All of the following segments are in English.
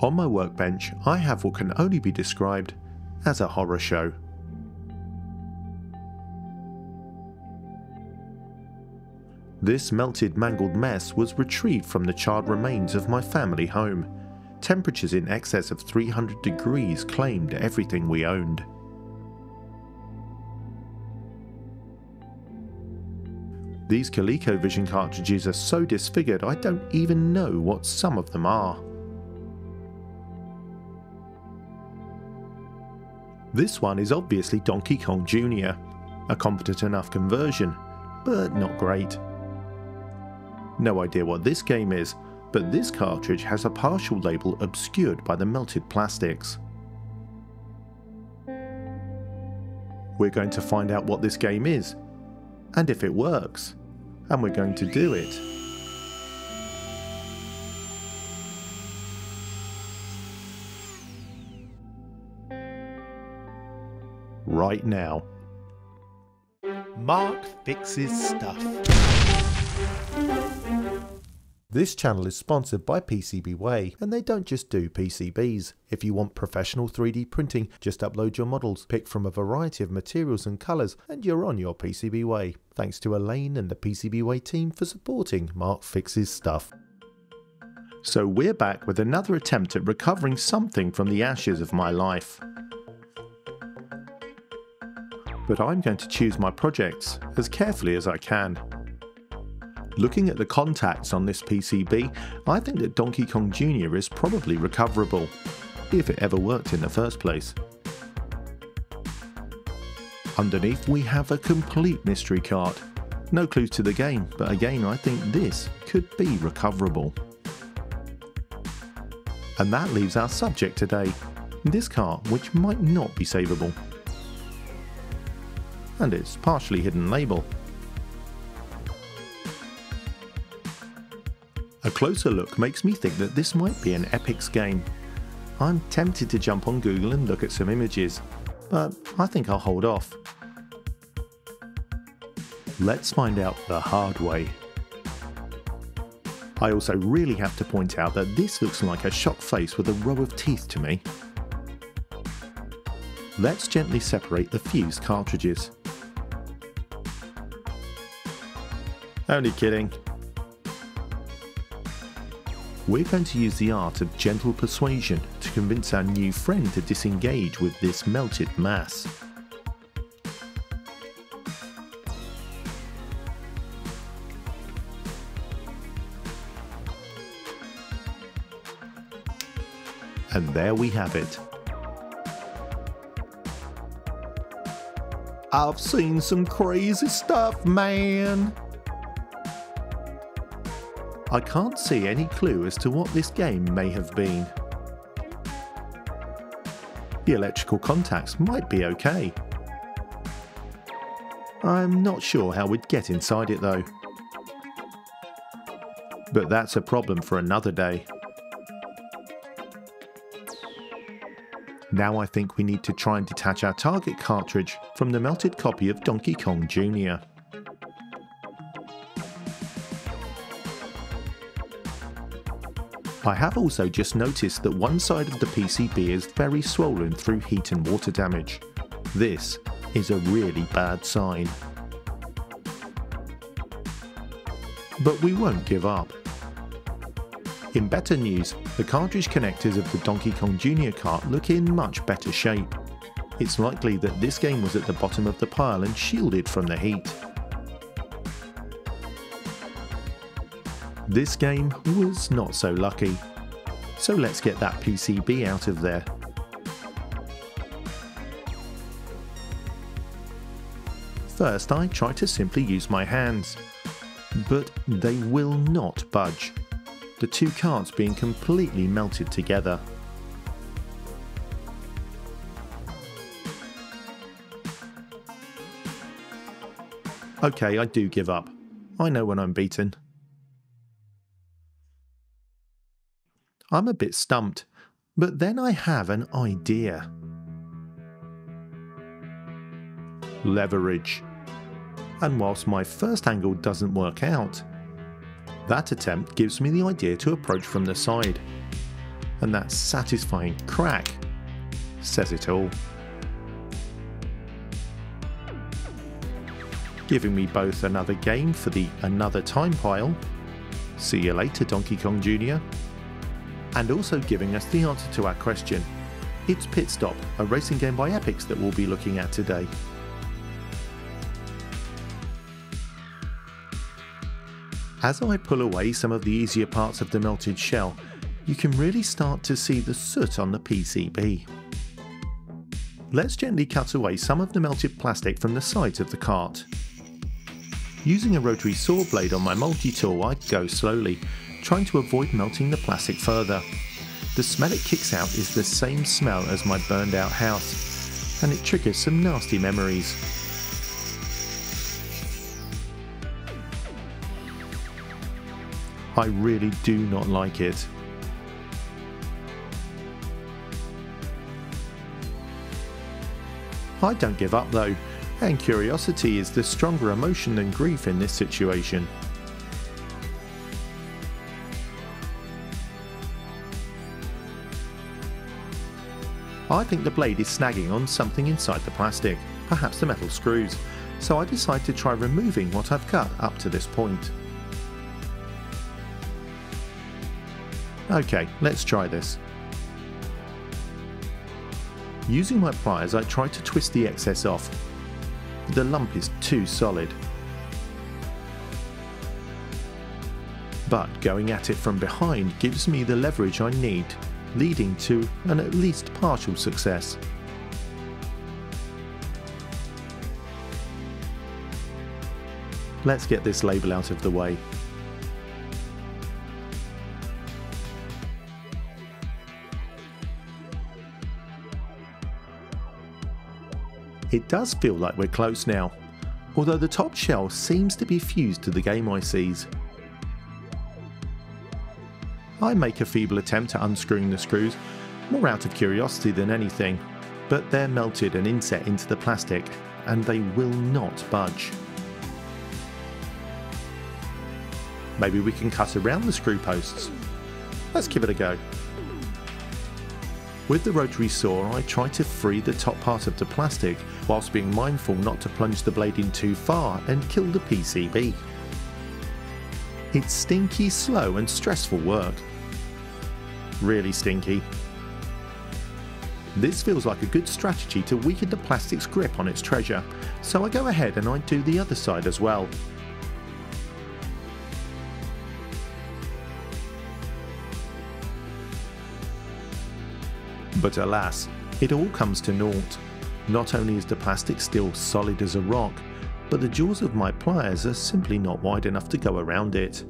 On my workbench, I have what can only be described as a horror show. This melted, mangled mess was retrieved from the charred remains of my family home. Temperatures in excess of 300 degrees claimed everything we owned. These Colecovision cartridges are so disfigured I don't even know what some of them are. This one is obviously Donkey Kong Jr., a competent enough conversion, but not great. No idea what this game is, but this cartridge has a partial label obscured by the melted plastics. We're going to find out what this game is, and if it works, and we're going to do it. Right now. Mark Fixes Stuff. This channel is sponsored by PCBWay, and they don't just do PCBs. If you want professional 3D printing, just upload your models, pick from a variety of materials and colours, and you're on your PCBWay. Thanks to Elaine and the PCBWay team for supporting Mark Fixes Stuff. So we're back with another attempt at recovering something from the ashes of my life. But I'm going to choose my projects as carefully as I can. Looking at the contacts on this PCB, I think that Donkey Kong Jr. is probably recoverable, if it ever worked in the first place. Underneath we have a complete mystery card. No clues to the game, but again I think this could be recoverable. And that leaves our subject today, this card which might not be savable. And its partially hidden label. A closer look makes me think that this might be an Epix game. I'm tempted to jump on Google and look at some images, but I think I'll hold off. Let's find out the hard way. I also really have to point out that this looks like a shocked face with a row of teeth to me. Let's gently separate the fused cartridges. Only kidding. We're going to use the art of gentle persuasion to convince our new friend to disengage with this melted mass. And there we have it. I've seen some crazy stuff, man! I can't see any clue as to what this game may have been. The electrical contacts might be okay. I'm not sure how we'd get inside it though. But that's a problem for another day. Now I think we need to try and detach our target cartridge from the melted copy of Donkey Kong Jr. I have also just noticed that one side of the PCB is very swollen through heat and water damage. This is a really bad sign. But we won't give up. In better news, the cartridge connectors of the Donkey Kong Jr. cart look in much better shape. It's likely that this game was at the bottom of the pile and shielded from the heat. This game was not so lucky. So let's get that PCB out of there. First I try to simply use my hands, but they will not budge, the two cards being completely melted together. Okay, I do give up. I know when I'm beaten. I'm a bit stumped, but then I have an idea. Leverage. And whilst my first angle doesn't work out, That attempt gives me the idea to approach from the side, and that satisfying crack says it all. Giving me both another game for the another time pile, see you later Donkey Kong Jr., and also giving us the answer to our question. It's Pit Stop, a racing game by Epix that we'll be looking at today. As I pull away some of the easier parts of the melted shell, you can really start to see the soot on the PCB. Let's gently cut away some of the melted plastic from the sides of the cart. Using a rotary saw blade on my multi-tool, I go slowly, trying to avoid melting the plastic further. The smell it kicks out is the same smell as my burned out house, and it triggers some nasty memories. I really do not like it. I don't give up though, and curiosity is the stronger emotion than grief in this situation. I think the blade is snagging on something inside the plastic, perhaps the metal screws, so I decide to try removing what I've cut up to this point. Okay, let's try this. Using my pliers, I try to twist the excess off. The lump is too solid. But going at it from behind gives me the leverage I need, leading to an at least partial success. Let's get this label out of the way. It does feel like we're close now, although the top shell seems to be fused to the game ICs. I make a feeble attempt at unscrewing the screws, more out of curiosity than anything, but they're melted and inset into the plastic, and they will not budge. Maybe we can cut around the screw posts. Let's give it a go. With the rotary saw, I try to free the top part of the plastic, whilst being mindful not to plunge the blade in too far and kill the PCB. It's stinky, slow and stressful work. Really stinky. This feels like a good strategy to weaken the plastic's grip on its treasure, so I go ahead and I do the other side as well. But alas, it all comes to naught. Not only is the plastic still solid as a rock, but the jaws of my pliers are simply not wide enough to go around it.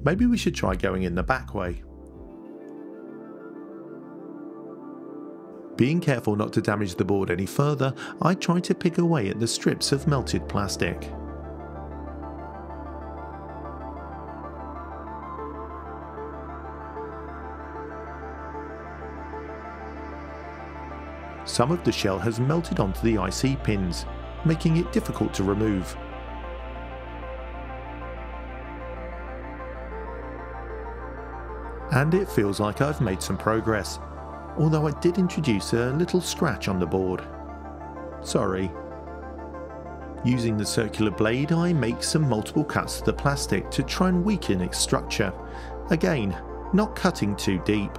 Maybe we should try going in the back way. Being careful not to damage the board any further, I try to pick away at the strips of melted plastic. Some of the shell has melted onto the IC pins, making it difficult to remove. And it feels like I've made some progress, although I did introduce a little scratch on the board. Sorry. Using the circular blade, I make some multiple cuts to the plastic to try and weaken its structure. Again, not cutting too deep.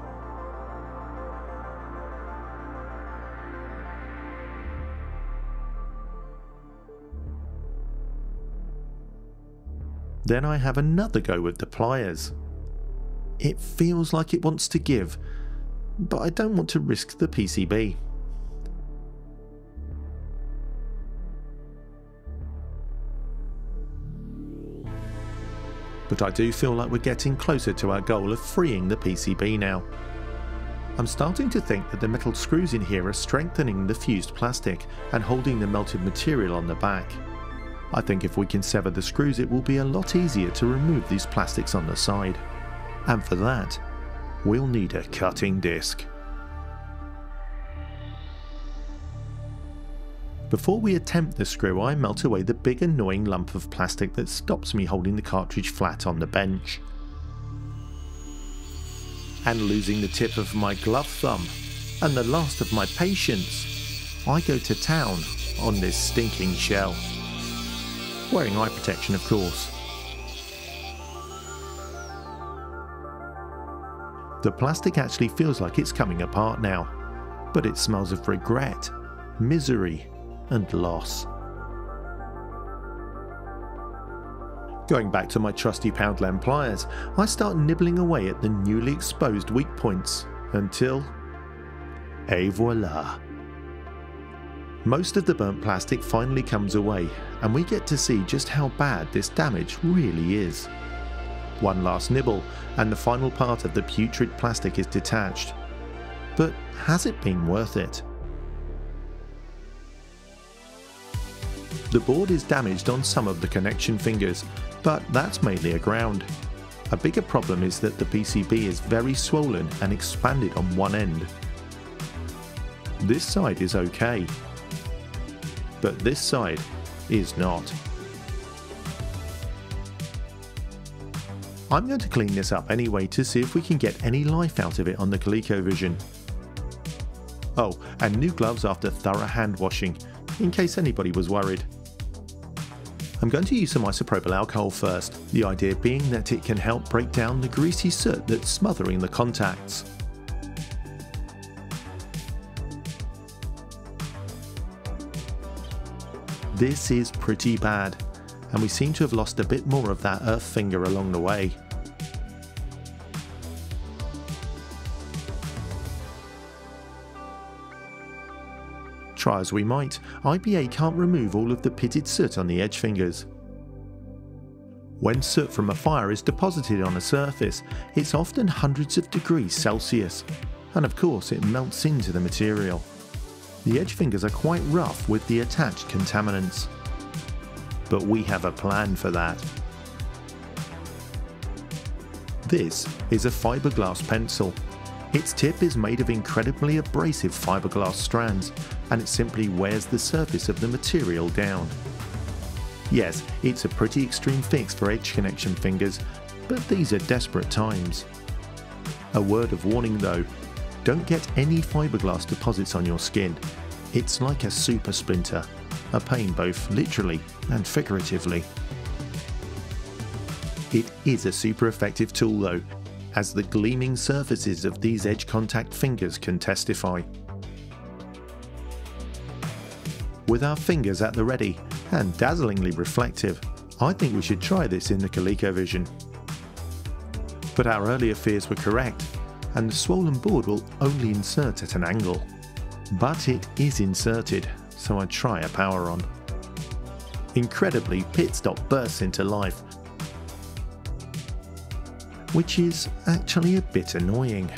Then I have another go with the pliers. It feels like it wants to give, but I don't want to risk the PCB. But I do feel like we're getting closer to our goal of freeing the PCB now. I'm starting to think that the metal screws in here are strengthening the fused plastic and holding the melted material on the back. I think if we can sever the screws, it will be a lot easier to remove these plastics on the side. And for that, we'll need a cutting disc. Before we attempt the screw, I melt away the big annoying lump of plastic that stops me holding the cartridge flat on the bench. And losing the tip of my glove thumb, and the last of my patience, I go to town on this stinking shell. Wearing eye protection, of course. The plastic actually feels like it's coming apart now, but it smells of regret, misery, and loss. Going back to my trusty Poundland pliers, I start nibbling away at the newly exposed weak points until, et voila. Most of the burnt plastic finally comes away, and we get to see just how bad this damage really is. One last nibble, and the final part of the putrid plastic is detached. But has it been worth it? The board is damaged on some of the connection fingers, but that's mainly a ground. A bigger problem is that the PCB is very swollen and expanded on one end. This side is okay, but this side is not. I'm going to clean this up anyway to see if we can get any life out of it on the Colecovision. Oh, and new gloves after thorough hand washing, in case anybody was worried. I'm going to use some isopropyl alcohol first, the idea being that it can help break down the greasy soot that's smothering the contacts. This is pretty bad, and we seem to have lost a bit more of that earth finger along the way. Try as we might, IPA can't remove all of the pitted soot on the edge fingers. When soot from a fire is deposited on a surface, it's often hundreds of degrees Celsius, and of course it melts into the material. The edge fingers are quite rough with the attached contaminants. But we have a plan for that. This is a fiberglass pencil. Its tip is made of incredibly abrasive fiberglass strands, and it simply wears the surface of the material down. Yes, it's a pretty extreme fix for edge connection fingers, but these are desperate times. A word of warning though, don't get any fiberglass deposits on your skin. It's like a super splinter, a pain both literally and figuratively. It is a super effective tool though, as the gleaming surfaces of these edge contact fingers can testify. With our fingers at the ready and dazzlingly reflective, I think we should try this in the Colecovision. But our earlier fears were correct, and the swollen board will only insert at an angle. But it is inserted, so I try a power on. Incredibly, pit stop bursts into life, which is actually a bit annoying.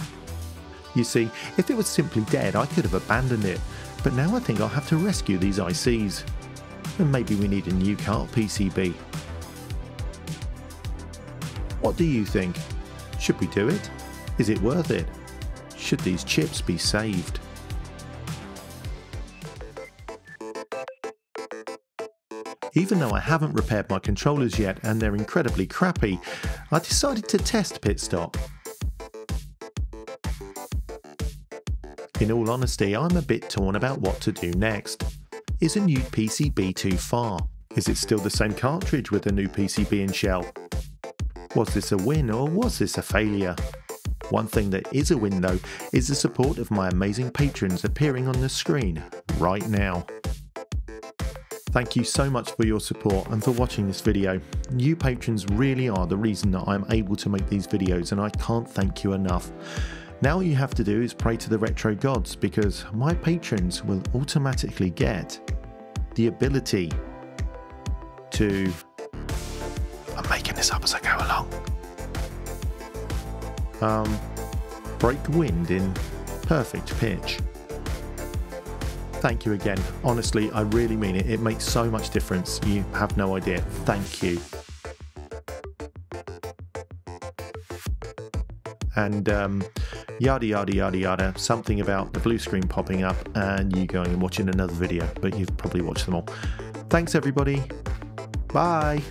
You see, if it was simply dead, I could have abandoned it, but now I think I'll have to rescue these ICs. And maybe we need a new cart PCB. What do you think? Should we do it? Is it worth it? Should these chips be saved? Even though I haven't repaired my controllers yet and they're incredibly crappy, I decided to test pit stop. In all honesty, I'm a bit torn about what to do next. Is a new PCB too far? Is it still the same cartridge with a new PCB and shell? Was this a win or was this a failure? One thing that is a win though is the support of my amazing patrons appearing on the screen right now. Thank you so much for your support and for watching this video. You patrons really are the reason that I'm able to make these videos, and I can't thank you enough. Now all you have to do is pray to the retro gods, because my patrons will automatically get the ability to... I'm making this up as I go along. Break wind in perfect pitch. Thank you again. Honestly, I really mean it. It makes so much difference. You have no idea. Thank you. and yada yada yada yada, something about the blue screen popping up and you going and watching another video, but you've probably watched them all. Thanks everybody. Bye.